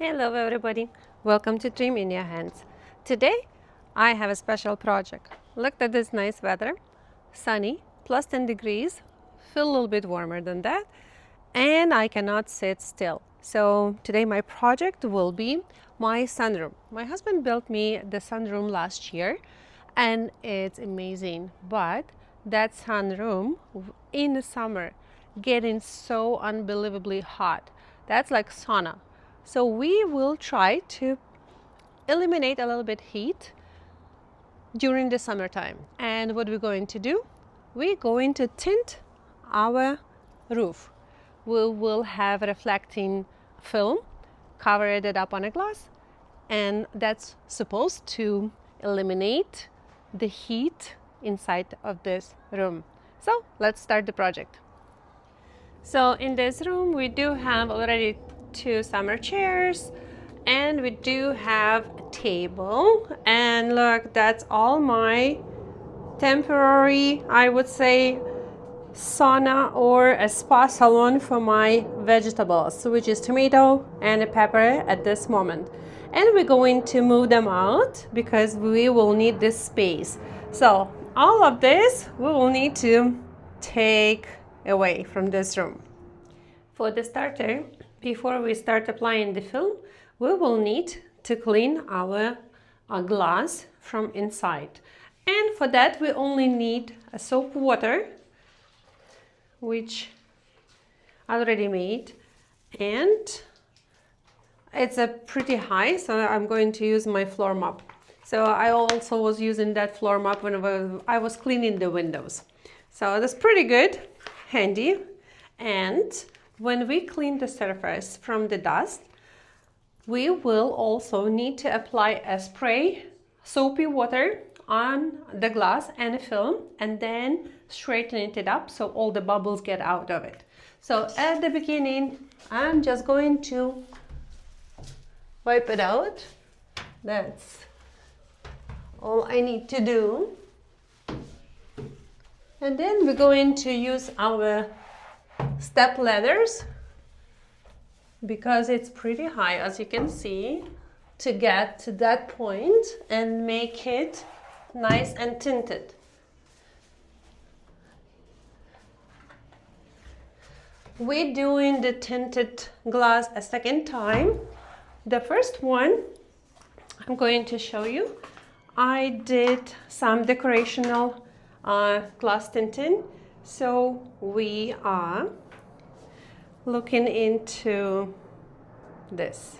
Hello everybody, welcome to Dream in Your Hands. Today I have a special project. Look at this nice weather, sunny, plus 10 degrees, feel a little bit warmer than that, and I cannot sit still. So today my project will be my sunroom. My husband built me the sunroom last year and it's amazing, but that sunroom in the summer getting so unbelievably hot. That's like sauna. So we will try to eliminate a little bit heat during the summertime. And what we're going to do, we're going to tint our roof. We will have reflecting film, cover it up on a glass, and that's supposed to eliminate the heat inside of this room. So let's start the project. So in this room we do have already 2 summer chairs and we do have a table, and look, that's all my temporary, I would say, sauna or a spa salon for my vegetables, which is tomato and a pepper at this moment. And we're going to move them out because we will need this space. So all of this we will need to take away from this room. For the starter, before we start applying the film, we will need to clean our glass from inside. And for that we only need a soap water, which I already made, and it's a pretty high, so I'm going to use my floor mop. So I also was using that floor mop when I was cleaning the windows. So that's pretty good, handy. And when we clean the surface from the dust, we will also need to apply a spray soapy water on the glass and the film and then straighten it up so all the bubbles get out of it. So at the beginning, I'm just going to wipe it out. That's all I need to do. And then we're going to use our step ladders, because it's pretty high, as you can see, to get to that point and make it nice and tinted. We're doing the tinted glass a second time. The first one I'm going to show you, I did some decorational glass tinting. So we are looking into this.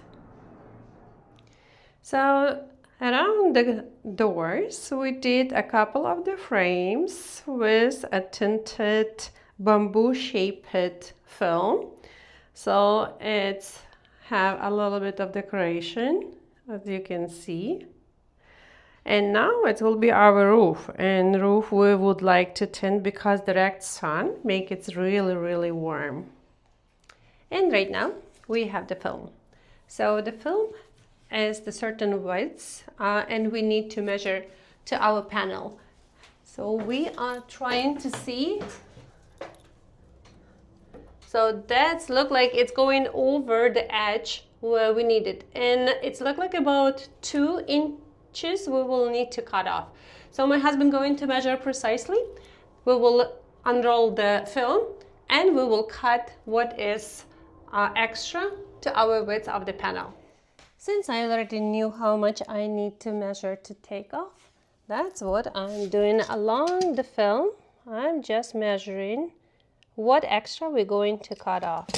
So around the doors we did a couple of the frames with a tinted bamboo shaped film. So it's have a little bit of decoration, as you can see. And now it will be our roof, and roof we would like to tint because direct sun make it really warm. And right now we have the film. So the film is the certain width and we need to measure to our panel. So we are trying to see. So that's look like it's going over the edge where we need it, and it's look like about 2 inches we will need to cut off. So my husband going to measure precisely. We will unroll the film and we will cut what is extra to our width of the panel. Since I already knew how much I need to measure to take off, that's what I'm doing along the film. I'm just measuring what extra we're going to cut off.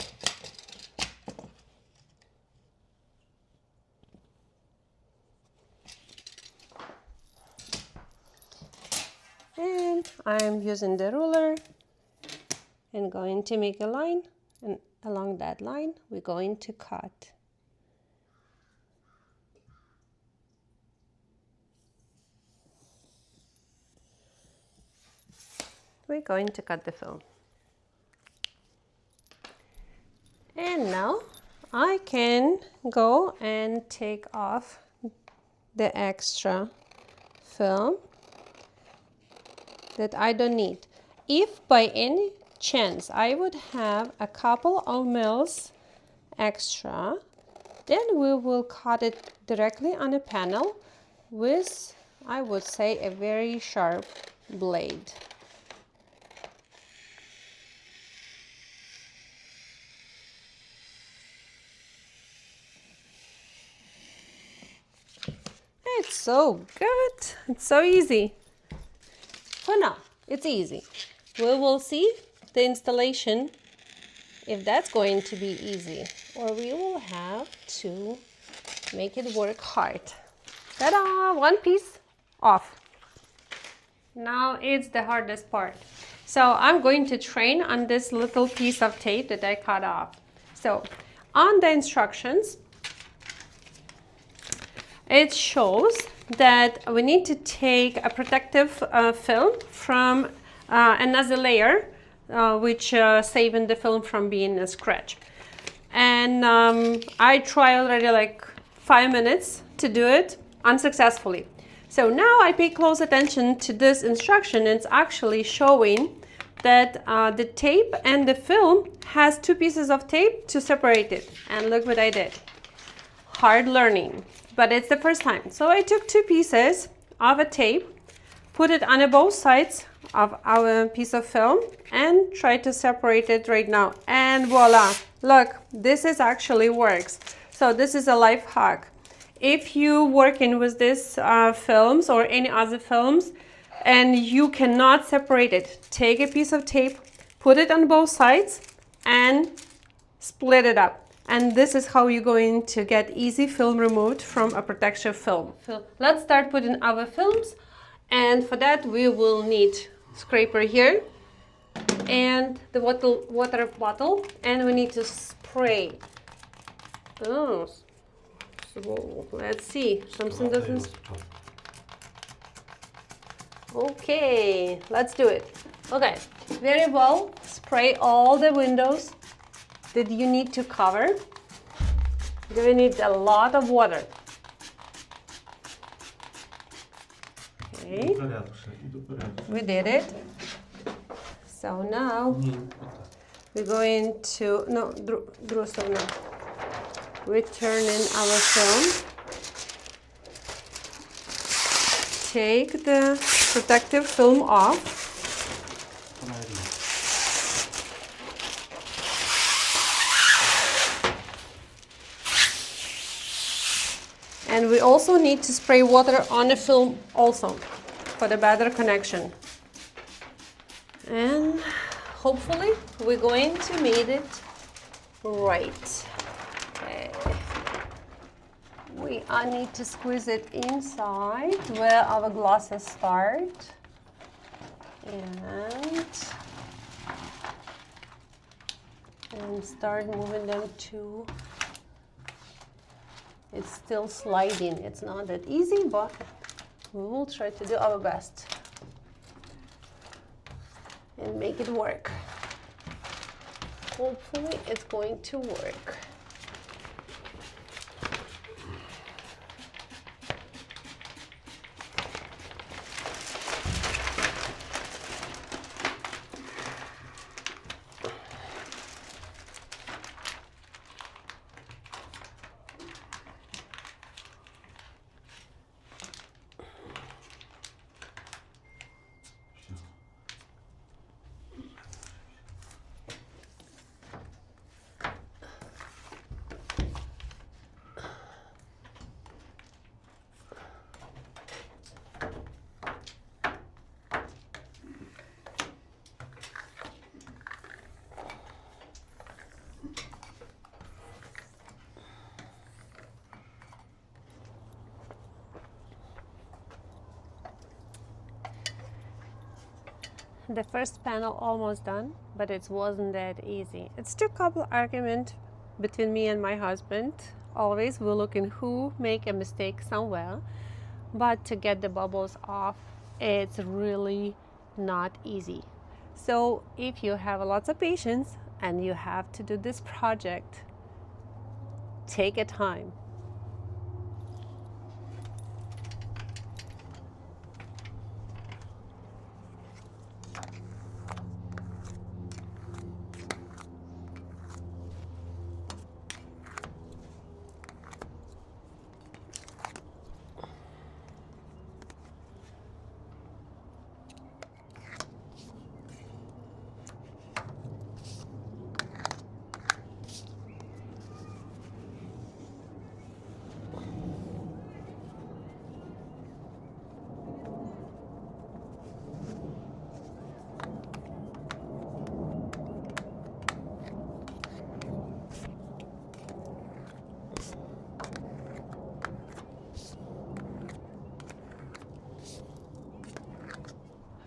And I'm using the ruler and going to make a line, and along that line we're going to cut. We're going to cut the film. And now I can go and take off the extra film that I don't need. If by any chance I would have a couple of mils extra, Then we will cut it directly on a panel with, I would say, a very sharp blade. It's so good. It's so easy. For now, it's easy. We will see the installation if that's going to be easy, or we will have to make it work hard. Ta-da! One piece off. Now it's the hardest part. So I'm going to train on this little piece of tape that I cut off. So on the instructions, it shows that we need to take a protective film from another layer, which saving the film from being a scratch. And I tried already like 5 minutes to do it unsuccessfully. So now I pay close attention to this instruction. It's actually showing that the tape and the film has 2 pieces of tape to separate it. And look what I did. Hard learning, but it's the first time. So I took 2 pieces of a tape, put it on both sides of our piece of film and try to separate it right now. And voila, look, this is actually works. So this is a life hack. If you working with this films or any other films and you cannot separate it, take a piece of tape, put it on both sides and split it up. And this is how you're going to get easy film removed from a protective film. So let's start putting our films. And for that we will need scraper here and the water bottle, and we need to spray. Oh, so let's see, something doesn't. Okay, let's do it. Okay, very well, spray all the windows that you need to cover. You're gonna need a lot of water. Okay, we did it. So now we're going to, no, Druso, no. We turn in our film. Take the protective film off. And we also need to spray water on the film also for the better connection. And hopefully we're going to make it right. Okay. I need to squeeze it inside where our glasses start. And start moving them to. It's still sliding. It's not that easy, but we will try to do our best and make it work. Hopefully it's going to work. The first panel almost done, but it wasn't that easy. It's still a couple argument between me and my husband. Always we're looking who make a mistake somewhere, but to get the bubbles off, it's really not easy. So if you have lots of patience and you have to do this project, take a time.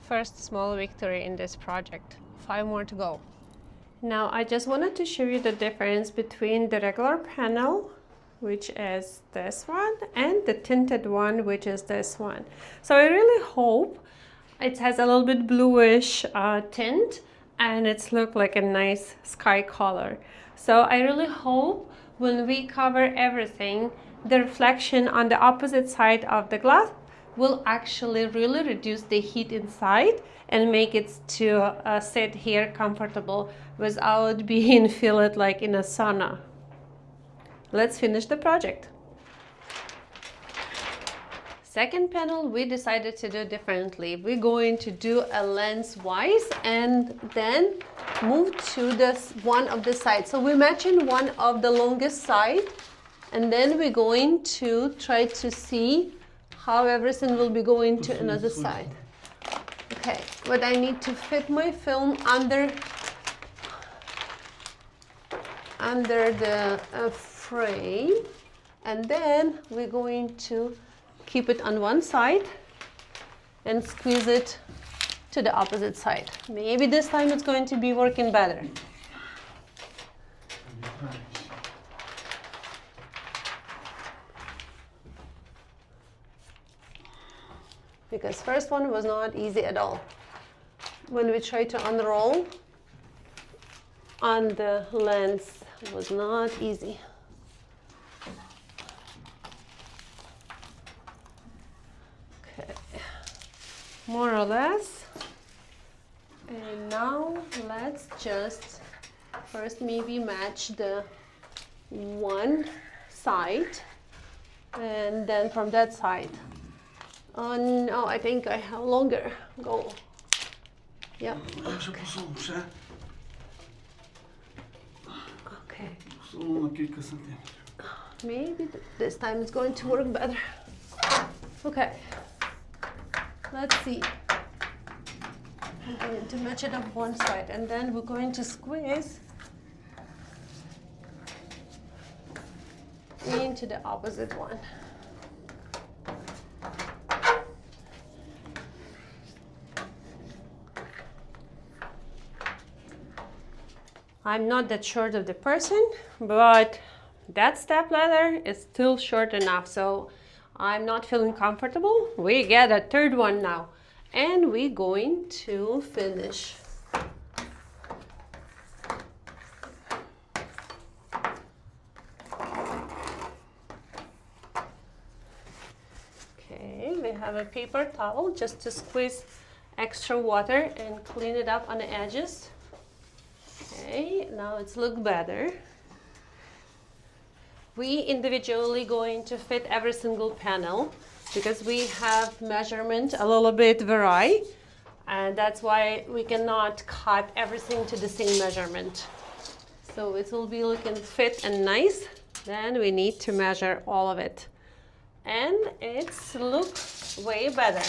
First small victory in this project. 5 more to go. Now I just wanted to show you the difference between the regular panel, which is this one, and the tinted one, which is this one. So I really hope it has a little bit bluish tint, and it's look like a nice sky color. So I really hope when we cover everything, the reflection on the opposite side of the glass will actually really reduce the heat inside and make it to sit here comfortable without being feel it like in a sauna. Let's finish the project. Second panel, we decided to do differently. We're going to do a lengthwise and then move to this one of the sides. So we're matching one of the longest side, and then we're going to try to see how everything will be going to another side. Okay, but I need to fit my film under the frame, and then we're going to keep it on one side and squeeze it to the opposite side. Maybe this time it's going to be working better. Because first one was not easy at all. When we tried to unroll on the lens, it was not easy. Okay, more or less. And now let's just first maybe match the one side, and then from that side. Oh no, I think I have longer go. Yeah. Okay. Maybe this time it's going to work better. Okay. Let's see. I'm going to match it up one side, and then we're going to squeeze into the opposite one. I'm not that short of the person, but that step ladder is still short enough, so I'm not feeling comfortable. We get a third one now, and we're going to finish. Okay, we have a paper towel just to squeeze extra water and clean it up on the edges. Okay, now it's look better. We individually going to fit every single panel because we have measurement a little bit vary, and that's why we cannot cut everything to the same measurement. So it will be looking fit and nice. Then we need to measure all of it, and it's look way better.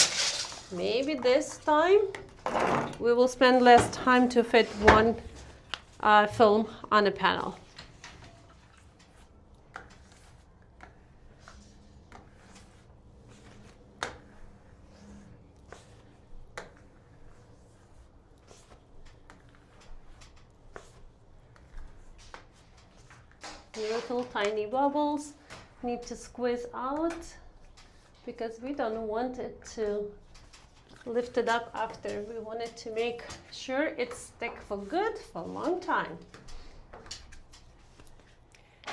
Maybe this time we will spend less time to fit one film on a panel. Little tiny bubbles need to squeeze out because we don't want it to lift it up after. We want it to make sure it's stick for good for a long time.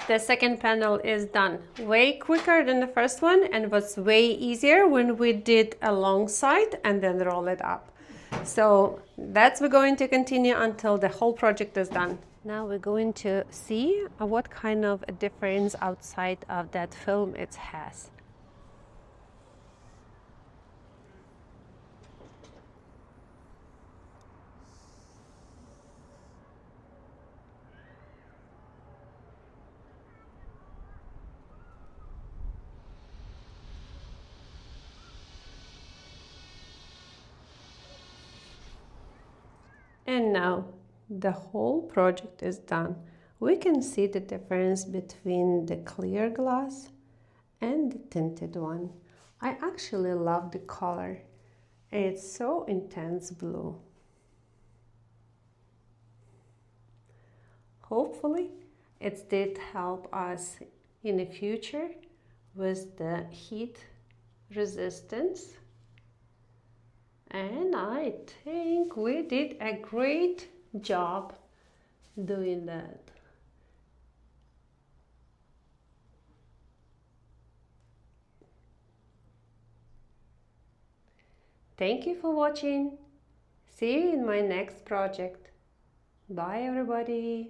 The second panel is done way quicker than the first one and was way easier when we did a long side and then roll it up. So that's we're going to continue until the whole project is done. Now we're going to see what kind of a difference outside of that film it has. And now the whole project is done. We can see the difference between the clear glass and the tinted one. I actually love the color. It's so intense blue. Hopefully it did help us in the future with the heat resistance. And I think we did a great job doing that. Thank you for watching. See you in my next project. Bye everybody.